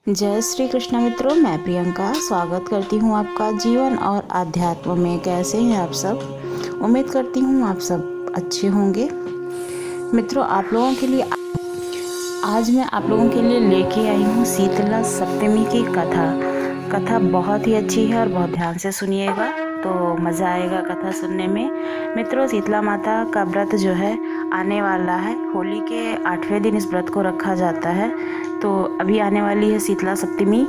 जय श्री कृष्ण मित्रों, मैं प्रियंका स्वागत करती हूँ आपका जीवन और आध्यात्म में। कैसे हैं आप सब? उम्मीद करती हूँ आप सब अच्छे होंगे। मित्रों, आप लोगों के लिए आज मैं आप लोगों के लिए लेके आई हूँ शीतला सप्तमी की कथा बहुत ही अच्छी है और बहुत ध्यान से सुनिएगा तो मज़ा आएगा कथा सुनने में। मित्रों, शीतला माता का व्रत जो है आने वाला है। होली के 8वें दिन इस व्रत को रखा जाता है। तो अभी आने वाली है शीतला सप्तमी,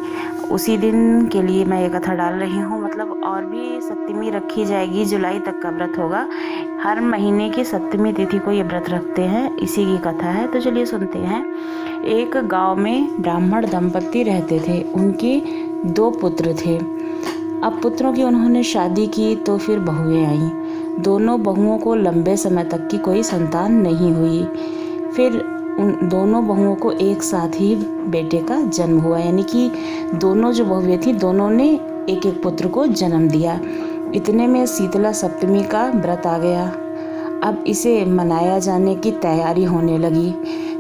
उसी दिन के लिए मैं ये कथा डाल रही हूँ। मतलब और भी सप्तमी रखी जाएगी, जुलाई तक का व्रत होगा। हर महीने की सप्तमी तिथि को ये व्रत रखते हैं, इसी की कथा है। तो चलिए सुनते हैं। एक गांव में ब्राह्मण दंपति रहते थे। उनके 2 पुत्र थे। अब पुत्रों की उन्होंने शादी की तो फिर बहुएं आईं। दोनों बहुओं को लंबे समय तक की कोई संतान नहीं हुई। फिर उन दोनों बहुओं को एक साथ ही बेटे का जन्म हुआ, यानी कि दोनों जो बहुएं थी दोनों ने एक एक पुत्र को जन्म दिया। इतने में शीतला सप्तमी का व्रत आ गया। अब इसे मनाया जाने की तैयारी होने लगी।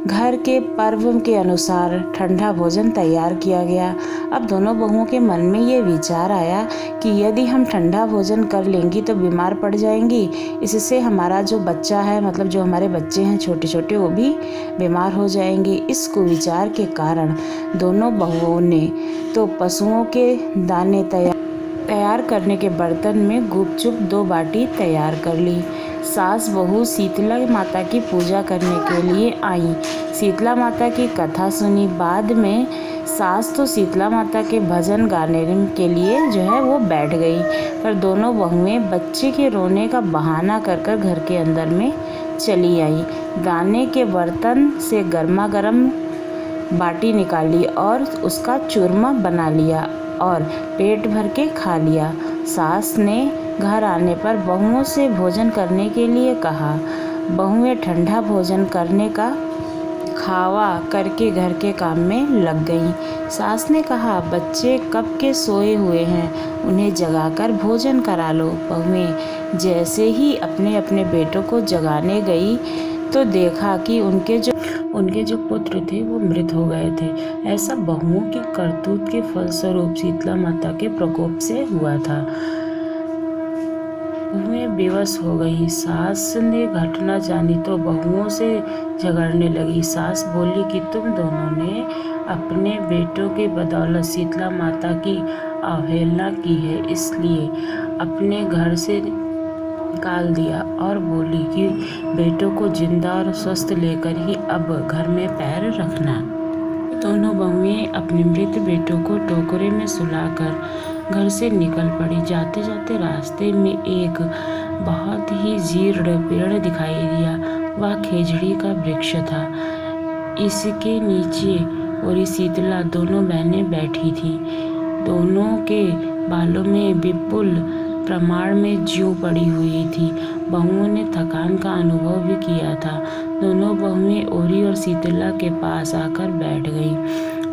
घर के पर्व के अनुसार ठंडा भोजन तैयार किया गया। अब दोनों बहुओं के मन में ये विचार आया कि यदि हम ठंडा भोजन कर लेंगी तो बीमार पड़ जाएंगी। इससे हमारा जो बच्चा है, मतलब जो हमारे बच्चे हैं छोटे छोटे, वो भी बीमार हो जाएंगे। इस कुविचार के कारण दोनों बहुओं ने तो पशुओं के दाने तैयार करने के बर्तन में गुपचुप 2 बाटी तैयार कर ली। सास बहू शीतला माता की पूजा करने के लिए आई। शीतला माता की कथा सुनी। बाद में सास तो शीतला माता के भजन गाने के लिए जो है वो बैठ गई, पर दोनों बहुएं बच्चे के रोने का बहाना कर कर घर के अंदर में चली आई। गाने के बर्तन से गर्मा गर्म बाटी निकाली और उसका चूरमा बना लिया और पेट भर के खा लिया। सास ने घर आने पर बहुओं से भोजन करने के लिए कहा। बहुएं ठंडा भोजन करने का खावा करके घर के काम में लग गईं। सास ने कहा, बच्चे कब के सोए हुए हैं, उन्हें जगाकर भोजन करा लो। बहुएं जैसे ही अपने अपने बेटों को जगाने गई तो देखा कि उनके जो पुत्र थे वो मृत हो गए थे। ऐसा बहुओं की करतूत के फलस्वरूप शीतला माता के प्रकोप से हुआ था। बहुएं बेबस हो गई। सास ने घटना जानी तो बहुओं से झगड़ने लगी। सास बोली कि तुम दोनों ने अपने बेटों के बदौलत शीतला माता की अवहेलना की है, इसलिए अपने घर से निकाल दिया। और बोली कि बेटों को जिंदा और स्वस्थ लेकर ही अब घर में पैर रखना। दोनों बहुएं अपने मृत बेटों को टोकरे में सुलाकर घर से निकल पड़ी। जाते जाते रास्ते में एक बहुत ही जीर्ण पेड़ दिखाई दिया। वह खेजड़ी का वृक्ष था। इसके नीचे और शीतला दोनों बहनें बैठी थीं। दोनों के बालों में विपुल प्रमाण में ज्यों पड़ी हुई थी। बहुओं ने थकान का अनुभव भी किया था। दोनों बहुएं ओरी और शीतला के पास आकर बैठ गईं।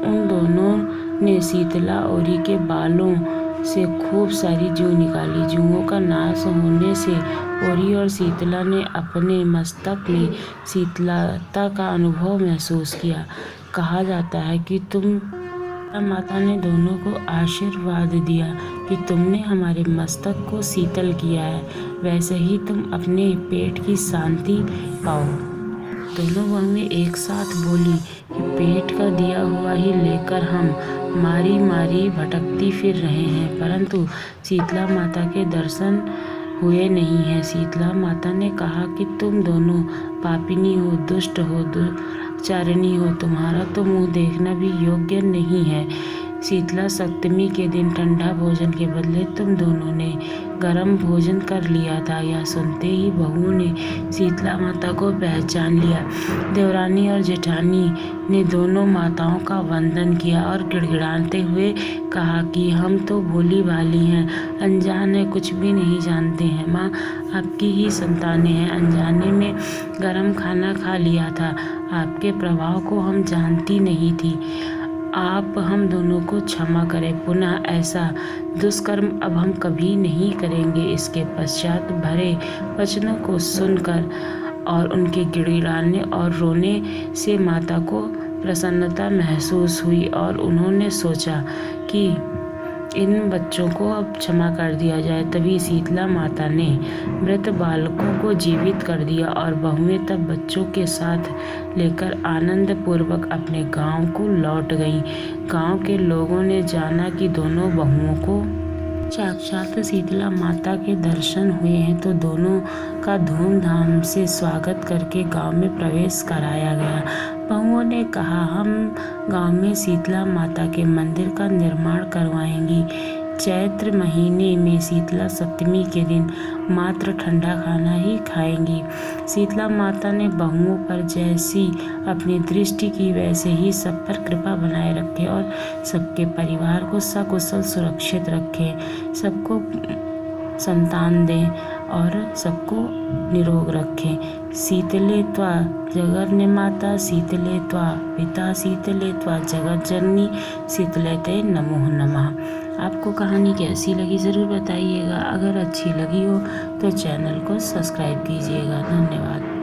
उन दोनों ने शीतला ओरी के बालों से खूब सारी जूं निकाली। जूओं का नाश होने से ओरी और शीतला ने अपने मस्तक में शीतलता का अनुभव महसूस किया। कहा जाता है कि माता ने दोनों को आशीर्वाद दिया कि तुमने हमारे मस्तक को शीतल किया है, वैसे ही तुम अपने पेट की शांति पाओ। दोनों बहुएं एक साथ बोली कि पेट का दिया हुआ ही लेकर हम मारी मारी भटकती फिर रहे हैं, परंतु शीतला माता के दर्शन हुए नहीं है। शीतला माता ने कहा कि तुम दोनों पापिनी हो, दुष्ट हो, दुर्चारिणी हो, तुम्हारा तो मुँह देखना भी योग्य नहीं है। शीतला सप्तमी के दिन ठंडा भोजन के बदले तुम दोनों ने गर्म भोजन कर लिया था। यह सुनते ही बहुओं ने शीतला माता को पहचान लिया। देवरानी और जेठानी ने दोनों माताओं का वंदन किया और गिड़गिड़ाते हुए कहा कि हम तो भोली भाली हैं, अनजान है, कुछ भी नहीं जानते हैं। माँ, आपकी ही संतानें हैं। अनजाने में गर्म खाना खा लिया था। आपके प्रभाव को हम जानती नहीं थी। आप हम दोनों को क्षमा करें। पुनः ऐसा दुष्कर्म अब हम कभी नहीं करेंगे। इसके पश्चात भरे वचनों को सुनकर और उनके गिड़गिड़ाने और रोने से माता को प्रसन्नता महसूस हुई और उन्होंने सोचा कि इन बच्चों को अब क्षमा कर दिया जाए। तभी शीतला माता ने मृत बालकों को जीवित कर दिया और बहुएं तब बच्चों के साथ लेकर आनंद पूर्वक अपने गांव को लौट गईं। गांव के लोगों ने जाना कि दोनों बहुओं को साक्षात शीतला माता के दर्शन हुए हैं, तो दोनों का धूमधाम से स्वागत करके गांव में प्रवेश कराया गया। बहुओं ने कहा, हम गांव में शीतला माता के मंदिर का निर्माण करवाएंगी। चैत्र महीने में शीतला सप्तमी के दिन मात्र ठंडा खाना ही खाएंगी। शीतला माता ने बहुओं पर जैसी अपनी दृष्टि की वैसे ही सब पर कृपा बनाए रखे और सबके परिवार को सकुशल सुरक्षित रखे, सबको संतान दें और सबको निरोग रखें। शीतले त्वा जगन्य माता, शीतले त्वा पिता, शीतले त्वा जगत जननी, शीतले ते नमो नमः। आपको कहानी कैसी लगी ज़रूर बताइएगा। अगर अच्छी लगी हो तो चैनल को सब्सक्राइब कीजिएगा। धन्यवाद।